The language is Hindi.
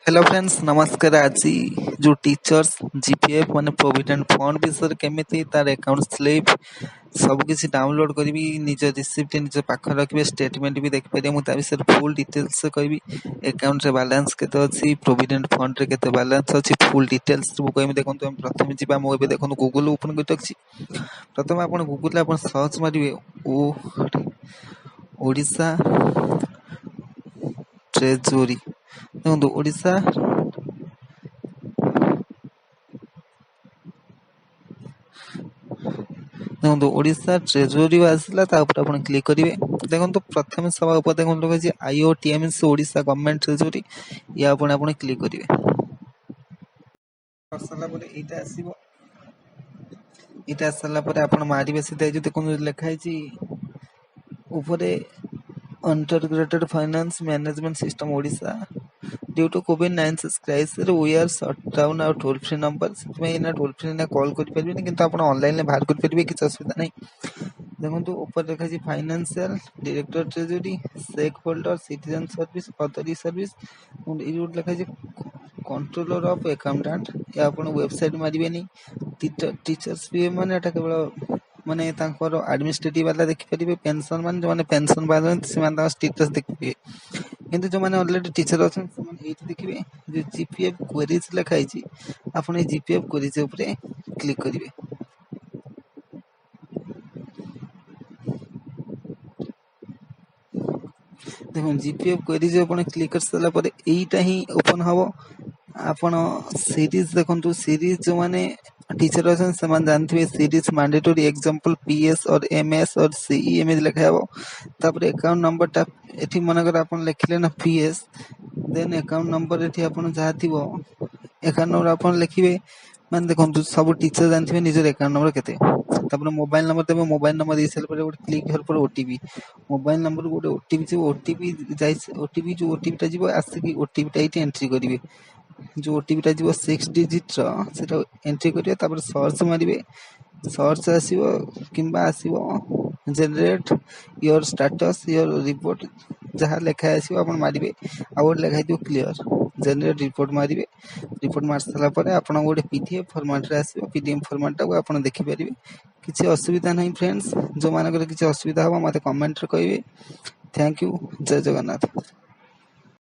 हेलो फ्रेंड्स नमस्कार। आज जो टीचर्स जीपीएफ माने प्रोविडेंट फंड विषय केमिति तार अकाउंट स्लिप सब किसी डाउनलोड करी निज रिसिप्ट निज पाख रखिए स्टेटमेंट भी देखिए मुझे विषय फुल डिटेल्स कहबी अकाउंट रे बैलेंस केते अछि प्रोविडेंट फंड रे केते बैलेंस अछि फुल डिटेल्स सब कहबी देखंतु हम प्रथम जीवा मो एबे देखंतु गूगल ओपन करते अछि प्रथम आपण गूगल रे आपण सर्च मारिवे ओ ओडिशा ट्रेजरी देखंतु ओडिशा देखो ओडिशा ट्रेजरी आसला अपन क्लिक करेंगे। देखो प्रथम सभा उपर देखो लगे आईओटीएमएस ओडिशा गवर्नमेंट ट्रेजरी या अपन क्लिक करेंगे। इटा आसला अपन मारे सीधा देखो लिखाई ऊपर integrated finance management system Odisha due to कोविड-19 crisis we are shut down our toll free number से टोल फ्री ना कॉल कर परिबे किंतु आपण ऑनलाइन बाहर कर परिबे किछ असुविधा नहीं। देखो ऊपर देखा financial director treasury stakeholder citizen service authority service लिखा कंट्रोलर ऑफ अकाउंटेंट या आपण वेबसाइट मारिबे नहीं। टीचर्स भी माने एटा केवल माने तांकर एडमिनिस्ट्रेटिव वाला देखि परिबे पेंशन मान जो माने पेंशन वाला से मान स्टेटस देखिबे किंतु जो माने ऑलरेडी टीचर अछन से माने एठी देखिबे जे जीपीएफ क्वेरीज लिखा हिची आपण जीपीएफ क्वेरीज ऊपर क्लिक करिवे। देखो जीपीएफ क्वेरीज अपन क्लिक कर सारा पर एटा ही ओपन हबो आपण सीरीज देखंतु सीरीज जो माने टीचर अछन से मान जानथिबे सीरीज मैंडेटरी एग्जांपल पीएस और एमएस और सीई एमएस लिखा हबो तापर अकाउंट नंबर टा एठी मनगर आपण लिखले ना पीएस देन अकाउंट नंबर एठी आपण जहा थिबो अकाउंट नंबर आपण लिखिबे मान देखंतु सब टीचर जानथिबे निजर अकाउंट नंबर केते तापर मोबाइल नंबर देबे मोबाइल नंबर दे साल पर क्लिक कर पर ओटीपी मोबाइल नंबर गोटे ओटीपी जो ओटीपी जाय ओटीपी जो ओटीपी टा जीवो आसी ओटीपी टा एठी एंट्री करिवे जो ओटीपी टा जीवो 6 डिजिट रो सेटा एंट्री करिवे तापर सर्च मारिवे सर्च आसीबो किंबा आसीबो generate your status your report जहाँ लिखा आसीबो आपण मारिवे आ लिखा दियो क्लियर जनरेट रिपोर्ट मारिवे रिपोर्ट मार सारा पर आपण गोटे पीडीएफ फॉर्मेट रे आसीबो पीडीएफ फॉर्मेट टा आपण देखि परिवे किसी असुविधा नहीं। फ्रेंड्स जो मानकर किसी असुविधा हो मते कमेंट रे कहिवे। थैंक यू जय जगन्नाथ।